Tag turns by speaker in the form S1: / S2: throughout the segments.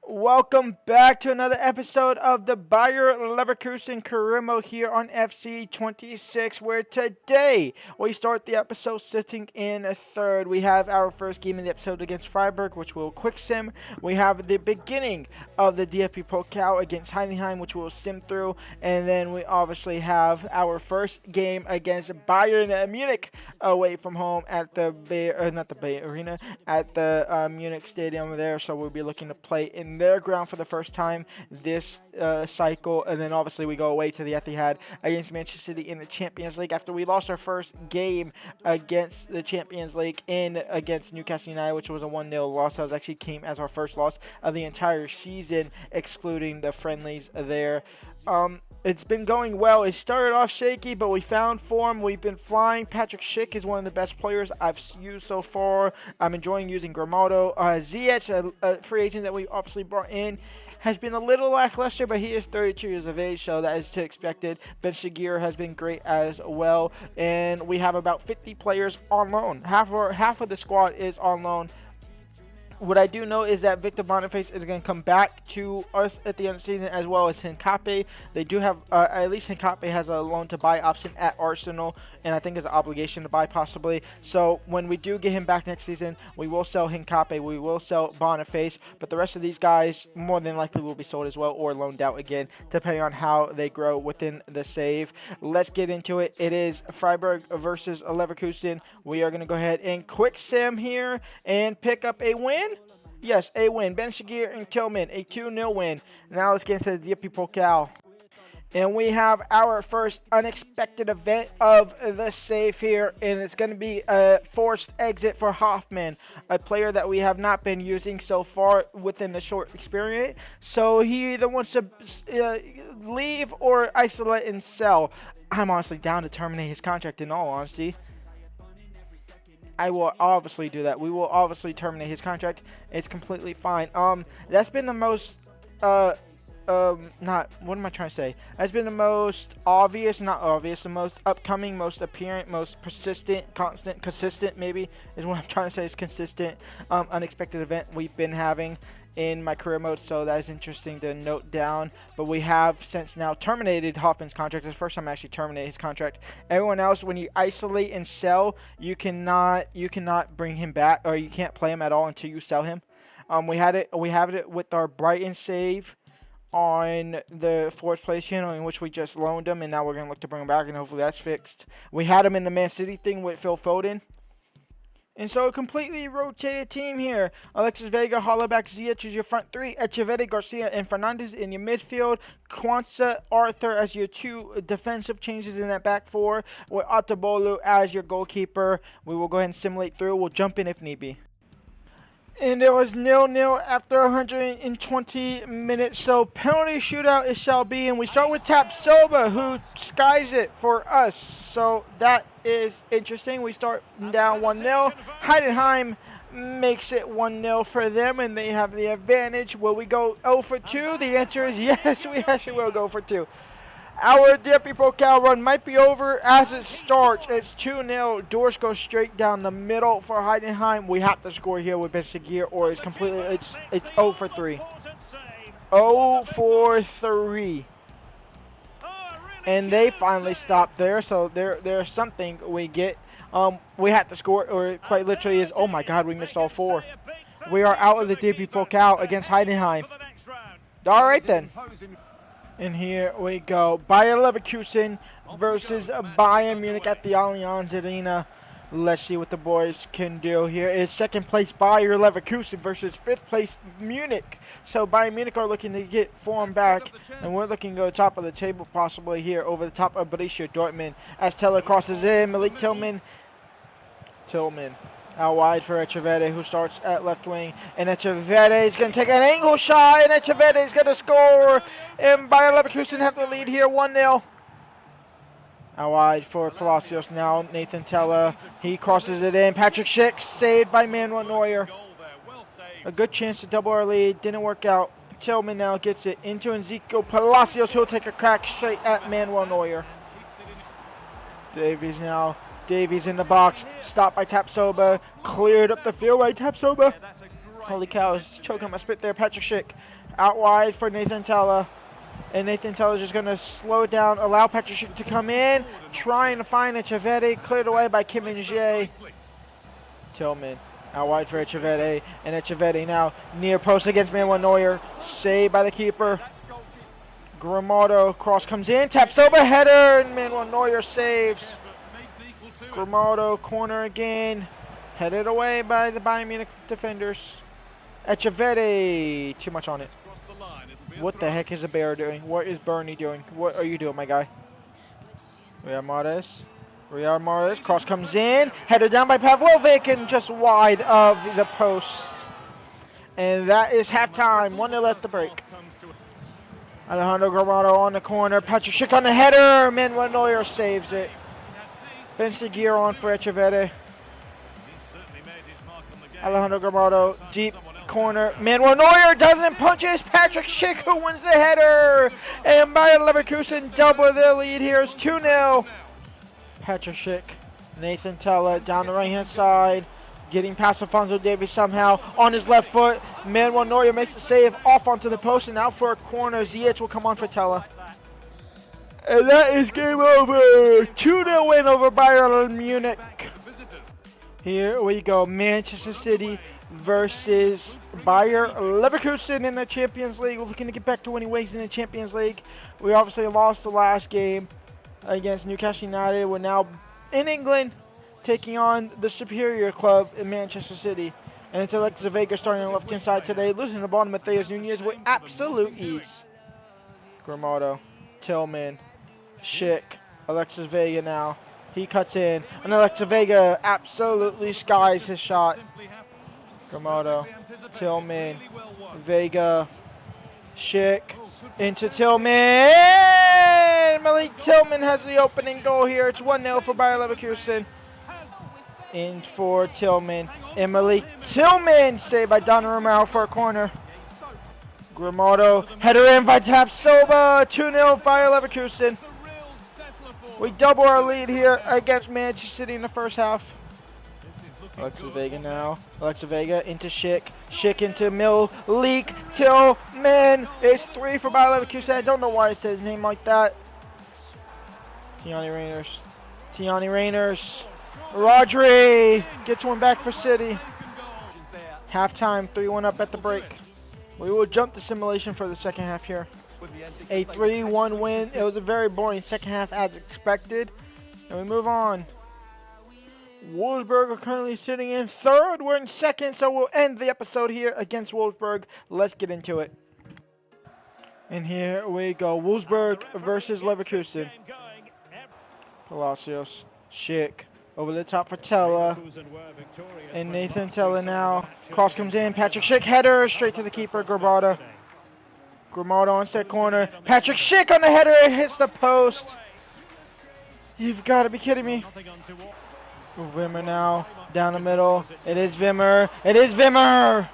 S1: Welcome back to another episode of the Leverkusen Career Mode here on FC26, where today we start the episode sitting in third. We have our first game in the episode against Freiburg, which we'll quick sim. We have the beginning of the DFB Pokal against Heidenheim, which we'll sim through. And then we obviously have our first game against Bayern Munich away from home at the Bay Arena, at the Munich Stadium there. So we'll be looking to play in their ground for the first time this cycle, and then obviously we go away to the Etihad against Manchester City in the Champions League after we lost our first game against the Champions League against Newcastle United, which was a 1-0 loss. That actually came as our first loss of the entire season, excluding the friendlies there. It's been going well. It started off shaky, but we found form. We've been flying. Patrick Schick is one of the best players I've used so far. I'm enjoying using Grimaldo. Ziyech, a free agent that we obviously brought in, has been a little lackluster, but he is 32 years of age, so that is to expected. Ben Shaqir has been great as well, and we have about 50 players on loan. Half of the squad is on loan. What I do know is that Victor Boniface is going to come back to us at the end of the season, as well as Hincapié. They do have, at least Hincapié has a loan-to-buy option at Arsenal, and I think is an obligation to buy possibly. So when we do get him back next season, we will sell Hincapié, we will sell Boniface, but the rest of these guys more than likely will be sold as well or loaned out again, depending on how they grow within the save. Let's get into it. It is Freiburg versus Leverkusen. We are going to go ahead and quick sim here and pick up a win. Yes, a win. Ben Shaqir and Tillman, a 2-0 win. Now let's get into the DFB Pokal. And we have our first unexpected event of the save here, and it's going to be a forced exit for Hoffman, a player that we have not been using so far within the short experience. So he either wants to leave or isolate and sell. I'm honestly down to terminate his contract in all honesty. I will obviously do that. We will obviously terminate his contract. It's completely fine. That's been the most, what am I trying to say? That's been the most obvious, not obvious, the most upcoming, most apparent, most persistent, consistent maybe, is what I'm trying to say is consistent, unexpected event we've been having in my career mode, so that is interesting to note down. But we have since now terminated Hoffman's contract. It's the first time I actually terminated his contract. Everyone else, when you isolate and sell, you cannot bring him back, or you can't play him at all until you sell him. We have it with our Brighton save on the 4th place channel, in which we just loaned him, and now we're gonna look to bring him back, and hopefully that's fixed. We had him in the Man City thing with Phil Foden. And so a completely rotated team here. Alexis Vega, Hollaback, Ziyech is your front three. Echeverri, Garcia, and Fernandez in your midfield. Kwanzaa, Arthur as your 2 defensive changes in that back 4. With Otabolu as your goalkeeper. We will go ahead and simulate through. We'll jump in if need be. And it was 0-0 after 120 minutes. So penalty shootout it shall be. And we start with Tapsoba, who skies it for us. So that is interesting. We start down 1-0. Heidenheim makes it 1-0 for them, and they have the advantage. Will we go 0 for 2? The answer is yes, we actually will go for 2. Our DFB Pokal run might be over as it starts. It's 2-0. Doors go straight down the middle for Heidenheim. We have to score here with Ben Shaqir, or it's completely it's 0 for 3. 0 for 3. And they finally stopped there, so there's something we get. We had to score, or it quite literally is, oh my god, we missed all 4. We are out of the DFB Pokal against Heidenheim. All right then. And here we go. Bayer Leverkusen versus Bayern Munich at the Allianz Arena. Let's see what the boys can do here. It's 2nd place Bayer Leverkusen versus 5th place Munich. So Bayern Munich are looking to get form back, and we're looking to go top of the table possibly here over the top of Borussia Dortmund. As Teller crosses in, Malik Tillman out wide for Echeverri, who starts at left wing. And Echeverri is going to take an angle shot, and Echeverri is going to score. And Bayer Leverkusen have the lead here, 1-0. Out wide for Palacios now. Nathan Teller, he crosses it in. Patrick Schick saved by Manuel Neuer. A good chance to double our lead. Didn't work out. Tillman now gets it into Ezekiel Palacios. He'll take a crack straight at Manuel Neuer. Davies now. Davies in the box. Stopped by Tapsoba. Cleared up the field by Tapsoba. Holy cow, he's choking my spit there. Patrick Schick out wide for Nathan Tella. And Nathan Tella is just going to slow it down, allow Patrick Schick to come in, trying to find Echeverri, cleared away by Kim Min-jae. Tillman out wide for Echeverri, and Echeverri now near post against Manuel Neuer, saved by the keeper. Grimaldo, cross comes in, taps over, header, and Manuel Neuer saves. Grimaldo, corner again, headed away by the Bayern Munich defenders. Echeverri, too much on it. What the heck is the bear doing? What is Bernie doing? What are you doing, my guy? Riyad Mahrez, cross comes in, headed down by Pavlovic, and just wide of the post. And that is halftime, 1-0 at the break. Alejandro Grimaldo on the corner, Patrick Schick on the header, Manuel Neuer saves it. Ben Seguir on for Echeverri. Alejandro Grimaldo, deep corner. Manuel Neuer doesn't punches. Patrick Schick who wins the header. And Bayer Leverkusen double their lead here. It's 2-0. Patrick Schick, Nathan Tella down the right-hand side. Getting past Alphonso Davies somehow on his left foot. Manuel Neuer makes the save off onto the post. And out for a corner. Ziyech will come on for Tella. And that is game over. 2-0 win over Bayern Munich. Here we go. Manchester City versus Bayer Leverkusen in the Champions League. We're looking to get back to winning ways in the Champions League. We obviously lost the last game against Newcastle United. We're now in England taking on the superior club in Manchester City. And it's Alexis Vega starting on the left-hand side today, losing the ball to Matheus Nunes with absolute ease. Grimaldo, Tillman, Schick, Alexis Vega now. He cuts in, and Alexis Vega absolutely skies his shot. Grimaldo, Tillman, Vega, Schick, into Tillman. Malik Tillman has the opening goal here. It's 1-0 for Bayer Leverkusen. In for Tillman. And Malik Tillman saved by Donnarumma for a corner. Grimaldo, header in by Tapsoba. 2-0 Bayer Leverkusen. We double our lead here against Manchester City in the first half. Alexis Vega now. Alexis Vega into Schick. Schick into Malik Tillman. It's 3 for Bayer Leverkusen. I don't know why it says his name like that. Tiani Reyners. Rodri gets one back for City. Halftime, 3-1 up at the break. We will jump the simulation for the second half here. A 3-1 win. It was a very boring second half as expected. And we move on. Wolfsburg are currently sitting in third. We're in second, so we'll end the episode here against Wolfsburg. Let's get into it. And here we go. Wolfsburg versus Leverkusen. Palacios, Schick, over the top for Tella. And Nathan Tella now. Cross comes in. Patrick Schick, header straight to the keeper, Grimaldo. Grimaldo on set corner. Patrick Schick on the header. It hits the post. You've got to be kidding me. Wimmer now. Down the middle. It is Wimmer.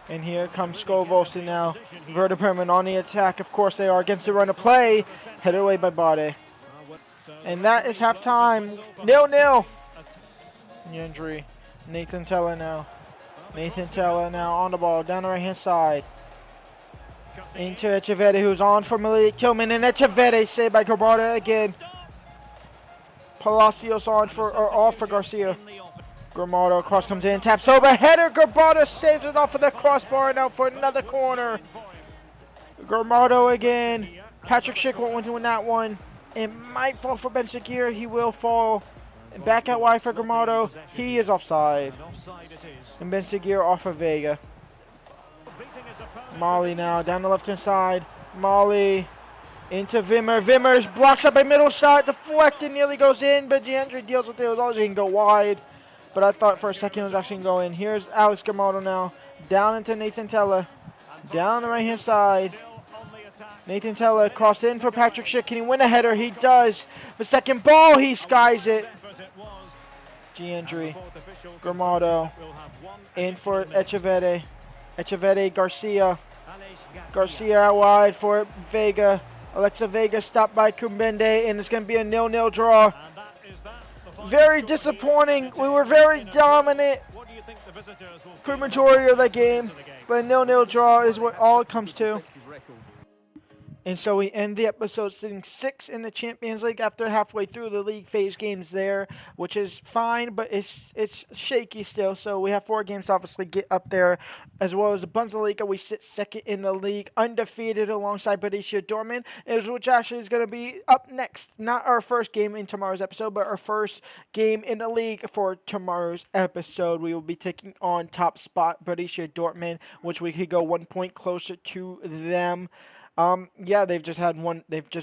S1: And here comes Skovolsen now. Werder Bremen on the attack. Of course they are against the run of play. Headed away by Bade. And that is halftime. 0-0. Yendry. Nathan Tella now on the ball. Down the right-hand side. Into Echeverri, who's on for Malik Tillman. And Echeverri saved by Grimaldo again. Palacios off for Garcia. Grimaldo, cross comes in, taps over, header, Grimaldo saves it off of the crossbar, and out for another corner. Grimaldo again. Patrick Schick won't win that one. It might fall for Ben Seguir. He will fall. And back out wide for Grimaldo. He is offside. And Ben Seguir off of Vega. Molly now down the left-hand side. Molly into Wimmer. Wimmer blocks up a middle shot, deflected, nearly goes in, but Giandri deals with it. It was always going to go wide, but I thought for a second it was actually going to go in. Here's Alex Grimaldo now, down into Nathan Tella, down the right-hand side. Nathan Tella crossed in for Patrick Schick. Can he win a header? He does. The second ball, he skies it. Giandri, Grimaldo, in for Echeverri. Echeverri, Garcia out wide for Vega. Alexa Vega stopped by Kumbende, and it's going to be a 0-0 draw. Very disappointing. We were very dominant for the majority of the game. But a 0-0 draw is what all it comes to. And so we end the episode sitting 6 in the Champions League after halfway through the league phase games there, which is fine, but it's shaky still. So we have 4 games to obviously get up there, as well as the Bundesliga. We sit 2nd in the league, undefeated alongside Borussia Dortmund, which actually is going to be up next. Not our first game in tomorrow's episode, but our first game in the league for tomorrow's episode. We will be taking on top spot Borussia Dortmund, which we could go 1 point closer to them. Yeah, they've just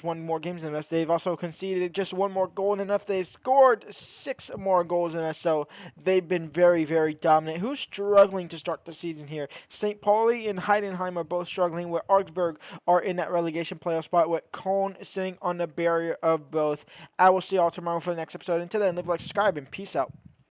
S1: won more games than us. They've also conceded just 1 more goal than us. They've scored 6 more goals than us, so they've been very, very dominant. Who's struggling to start the season here? St. Pauli and Heidenheim are both struggling, where Augsburg are in that relegation playoff spot, with Cologne sitting on the barrier of both. I will see y'all tomorrow for the next episode. Until then, live like, subscribe, and peace out.